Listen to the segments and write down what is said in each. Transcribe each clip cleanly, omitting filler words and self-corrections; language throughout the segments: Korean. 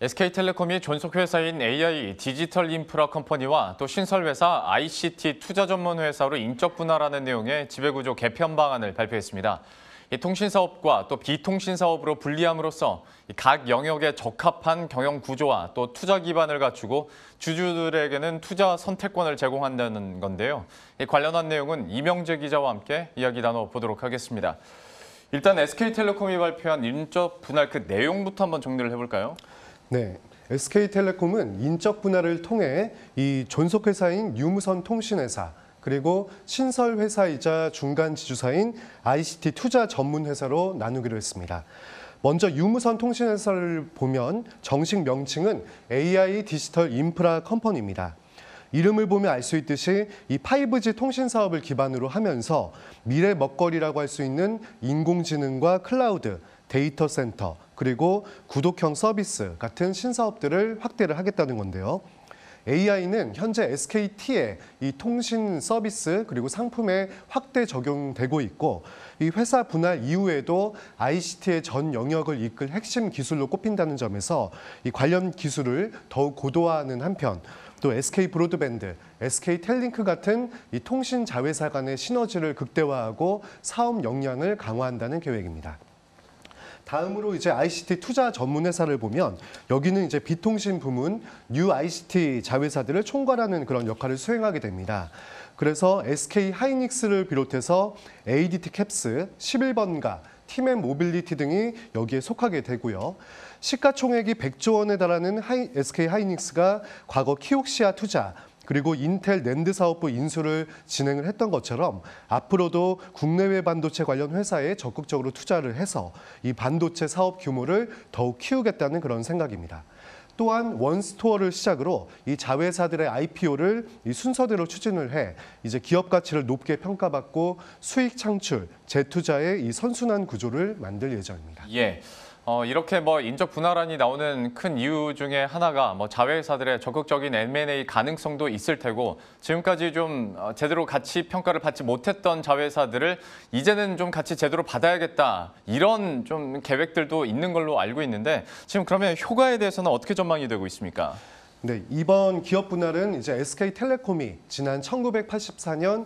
SK텔레콤이 존속회사인 AI 디지털 인프라 컴퍼니와 또 신설회사 ICT 투자 전문 회사로 인적 분할하는 내용의 지배구조 개편 방안을 발표했습니다. 이 통신사업과 또 비통신사업으로 분리함으로써 각 영역에 적합한 경영 구조와 또 투자 기반을 갖추고 주주들에게는 투자 선택권을 제공한다는 건데요. 이 관련한 내용은 이명재 기자와 함께 이야기 나눠보도록 하겠습니다. 일단 SK텔레콤이 발표한 인적 분할 그 내용부터 한번 정리를 해볼까요? 네, SK텔레콤은 인적 분할을 통해 이 존속회사인 유무선 통신회사 그리고 신설회사이자 중간 지주사인 ICT 투자 전문회사로 나누기로 했습니다. 먼저 유무선 통신회사를 보면 정식 명칭은 AI 디지털 인프라 컴퍼니입니다. 이름을 보면 알 수 있듯이 이 5G 통신 사업을 기반으로 하면서 미래 먹거리라고 할 수 있는 인공지능과 클라우드, 데이터 센터, 그리고 구독형 서비스 같은 신사업들을 확대를 하겠다는 건데요. AI는 현재 SKT의 이 통신 서비스 그리고 상품에 확대 적용되고 있고 이 회사 분할 이후에도 ICT의 전 영역을 이끌 핵심 기술로 꼽힌다는 점에서 이 관련 기술을 더욱 고도화하는 한편 또 SK 브로드밴드, SK 텔링크 같은 이 통신 자회사 간의 시너지를 극대화하고 사업 역량을 강화한다는 계획입니다. 다음으로 이제 ICT 투자 전문 회사를 보면 여기는 이제 비통신 부문 뉴 ICT 자회사들을 총괄하는 그런 역할을 수행하게 됩니다. 그래서 SK 하이닉스를 비롯해서 ADT 캡스, 11번가, 팀앤 모빌리티 등이 여기에 속하게 되고요. 시가총액이 100조 원에 달하는 SK 하이닉스가 과거 키옥시아 투자, 그리고 인텔 낸드 사업부 인수를 진행을 했던 것처럼 앞으로도 국내외 반도체 관련 회사에 적극적으로 투자를 해서 이 반도체 사업 규모를 더욱 키우겠다는 그런 생각입니다. 또한 원스토어를 시작으로 이 자회사들의 IPO를 이 순서대로 추진을 해 이제 기업 가치를 높게 평가받고 수익 창출, 재투자의 이 선순환 구조를 만들 예정입니다. 예. 이렇게 인적 분할안이 나오는 큰 이유 중에 하나가 자회사들의 적극적인 M&A 가능성도 있을 테고 지금까지 좀 제대로 가치 평가를 받지 못했던 자회사들을 이제는 좀 같이 제대로 받아야겠다 이런 좀 계획들도 있는 걸로 알고 있는데 지금 그러면 효과에 대해서는 어떻게 전망이 되고 있습니까? 네, 이번 기업 분할은 이제 SK텔레콤이 지난 1984년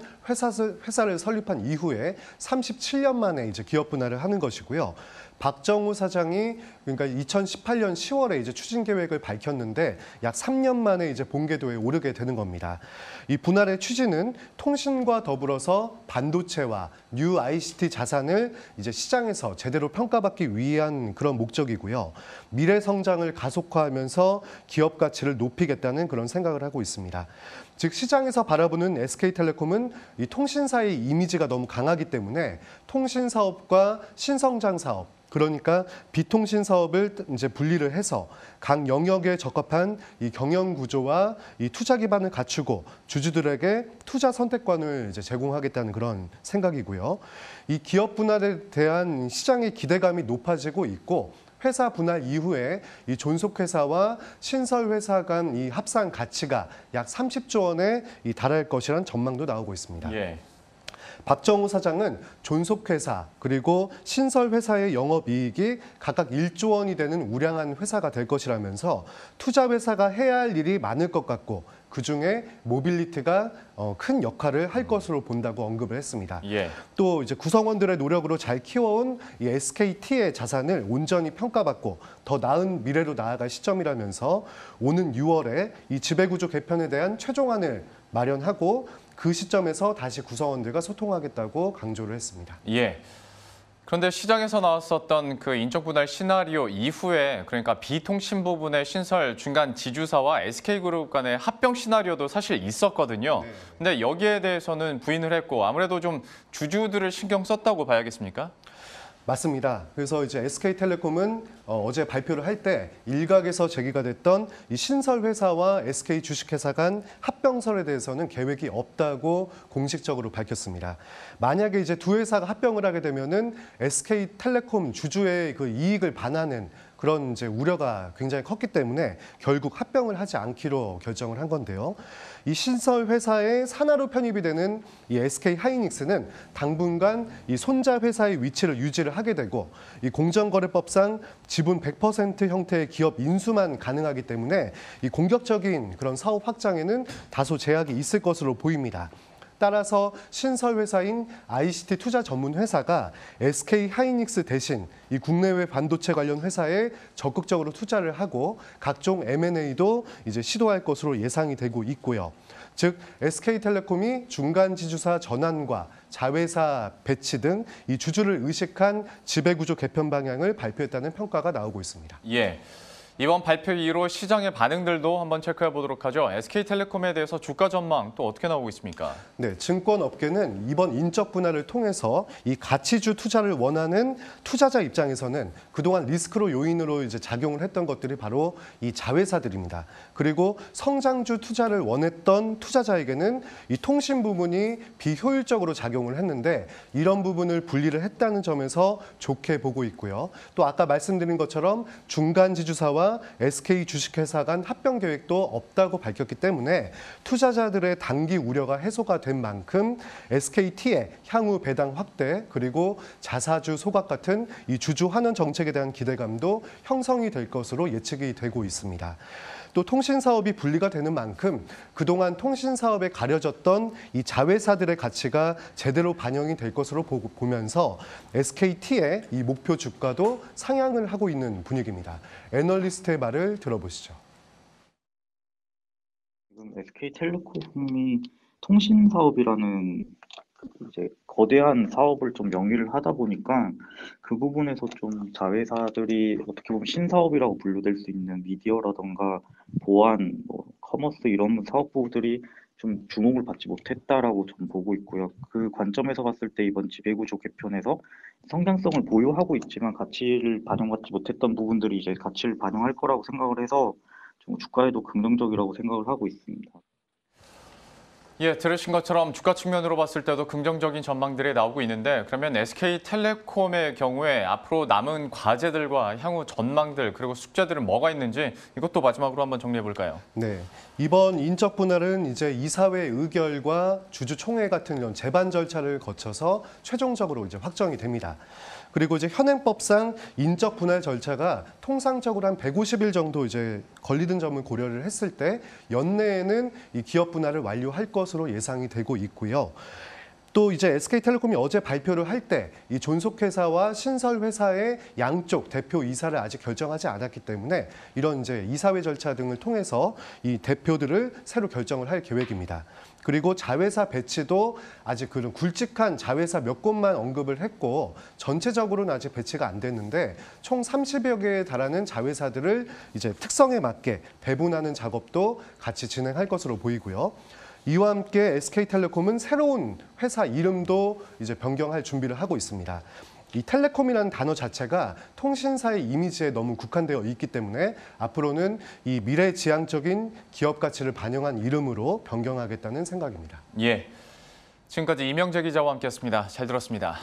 회사를 설립한 이후에 37년 만에 이제 기업 분할을 하는 것이고요. 박정우 사장이 그러니까 2018년 10월에 이제 추진 계획을 밝혔는데 약 3년 만에 이제 본궤도에 오르게 되는 겁니다. 이 분할의 취지는 통신과 더불어서 반도체와 뉴 ICT 자산을 이제 시장에서 제대로 평가받기 위한 그런 목적이고요. 미래 성장을 가속화하면서 기업 가치를 높이겠다는 그런 생각을 하고 있습니다. 즉 시장에서 바라보는 SK텔레콤은 이 통신사의 이미지가 너무 강하기 때문에 통신 사업과 신성장 사업 그러니까 비통신 사업을 이제 분리를 해서 각 영역에 적합한 이 경영 구조와 이 투자 기반을 갖추고 주주들에게 투자 선택권을 이제 제공하겠다는 그런 생각이고요. 이 기업 분할에 대한 시장의 기대감이 높아지고 있고 회사 분할 이후에 이 존속회사와 신설회사 간 이 합산 가치가 약 30조 원에 달할 것이라는 전망도 나오고 있습니다. 예. 박정우 사장은 존속회사 그리고 신설회사의 영업이익이 각각 1조 원이 되는 우량한 회사가 될 것이라면서 투자회사가 해야 할 일이 많을 것 같고 그중에 모빌리티가 큰 역할을 할 것으로 본다고 언급을 했습니다. 예. 또 이제 구성원들의 노력으로 잘 키워온 이 SKT의 자산을 온전히 평가받고 더 나은 미래로 나아갈 시점이라면서 오는 6월에 이 지배구조 개편에 대한 최종안을 마련하고 그 시점에서 다시 구성원들과 소통하겠다고 강조를 했습니다. 예. 그런데 시장에서 나왔었던 그 인적 분할 시나리오 이후에 그러니까 비통신 부분의 신설 중간 지주사와 SK그룹 간의 합병 시나리오도 사실 있었거든요. 네. 근데 여기에 대해서는 부인을 했고 아무래도 좀 주주들을 신경 썼다고 봐야겠습니까? 맞습니다. 그래서 이제 SK텔레콤은 어제 발표를 할 때 일각에서 제기가 됐던 이 신설회사와 SK 주식회사 간 합병설에 대해서는 계획이 없다고 공식적으로 밝혔습니다. 만약에 이제 두 회사가 합병을 하게 되면은 SK텔레콤 주주의 그 이익을 반하는 그런 이제 우려가 굉장히 컸기 때문에 결국 합병을 하지 않기로 결정을 한 건데요. 이 신설 회사의 산하로 편입이 되는 이 SK 하이닉스는 당분간 이 손자 회사의 위치를 유지를 하게 되고 이 공정거래법상 지분 100% 형태의 기업 인수만 가능하기 때문에 이 공격적인 그런 사업 확장에는 다소 제약이 있을 것으로 보입니다. 따라서 신설 회사인 ICT 투자 전문 회사가 SK 하이닉스 대신 이 국내외 반도체 관련 회사에 적극적으로 투자를 하고 각종 M&A도 이제 시도할 것으로 예상이 되고 있고요. 즉 SK텔레콤이 중간 지주사 전환과 자회사 배치 등 이 주주를 의식한 지배구조 개편 방향을 발표했다는 평가가 나오고 있습니다. 예. 이번 발표 이후로 시장의 반응들도 한번 체크해 보도록 하죠. SK텔레콤에 대해서 주가 전망 또 어떻게 나오고 있습니까? 네, 증권업계는 이번 인적 분할을 통해서 이 가치주 투자를 원하는 투자자 입장에서는 그동안 리스크로 요인으로 이제 작용을 했던 것들이 바로 이 자회사들입니다. 그리고 성장주 투자를 원했던 투자자에게는 이 통신 부분이 비효율적으로 작용을 했는데 이런 부분을 분리를 했다는 점에서 좋게 보고 있고요. 또 아까 말씀드린 것처럼 중간 지주사와 SK 주식회사 간 합병 계획도 없다고 밝혔기 때문에 투자자들의 단기 우려가 해소가 된 만큼 SKT의 향후 배당 확대 그리고 자사주 소각 같은 이 주주 환원 정책에 대한 기대감도 형성이 될 것으로 예측이 되고 있습니다. 또 통신 사업이 분리가 되는 만큼 그동안 통신 사업에 가려졌던 이 자회사들의 가치가 제대로 반영이 될 것으로 보면서 SKT의 이 목표 주가도 상향을 하고 있는 분위기입니다. 애널리스트의 말을 들어보시죠. 지금 SK텔레콤이 통신 사업이라는 이제 거대한 사업을 좀 영위를 하다 보니까 그 부분에서 좀 자회사들이 어떻게 보면 신사업이라고 분류될 수 있는 미디어라던가 보안, 커머스 이런 사업부들이 좀 주목을 받지 못했다라고 좀 보고 있고요. 그 관점에서 봤을 때 이번 지배구조 개편에서 성장성을 보유하고 있지만 가치를 반영받지 못했던 부분들이 이제 가치를 반영할 거라고 생각을 해서 좀 주가에도 긍정적이라고 생각을 하고 있습니다. 예, 들으신 것처럼 주가 측면으로 봤을 때도 긍정적인 전망들이 나오고 있는데 그러면 SK텔레콤의 경우에 앞으로 남은 과제들과 향후 전망들 그리고 숙제들은 뭐가 있는지 이것도 마지막으로 한번 정리해 볼까요? 네, 이번 인적 분할은 이제 이사회 의결과 주주총회 같은 이런 재반 절차를 거쳐서 최종적으로 이제 확정이 됩니다. 그리고 이제 현행법상 인적 분할 절차가 통상적으로 한 150일 정도 이제 걸리는 점을 고려를 했을 때 연내에는 이 기업 분할을 완료할 것으로 예상이 되고 있고요. 또 이제 SK텔레콤이 어제 발표를 할 때 이 존속회사와 신설회사의 양쪽 대표 이사를 아직 결정하지 않았기 때문에 이런 이제 이사회 절차 등을 통해서 이 대표들을 새로 결정을 할 계획입니다. 그리고 자회사 배치도 아직 그런 굵직한 자회사 몇 곳만 언급을 했고 전체적으로는 아직 배치가 안 됐는데 총 30여 개에 달하는 자회사들을 이제 특성에 맞게 배분하는 작업도 같이 진행할 것으로 보이고요. 이와 함께 SK텔레콤은 새로운 회사 이름도 이제 변경할 준비를 하고 있습니다. 이 텔레콤이라는 단어 자체가 통신사의 이미지에 너무 국한되어 있기 때문에 앞으로는 이 미래지향적인 기업 가치를 반영한 이름으로 변경하겠다는 생각입니다. 예, 지금까지 이명재 기자와 함께했습니다. 잘 들었습니다.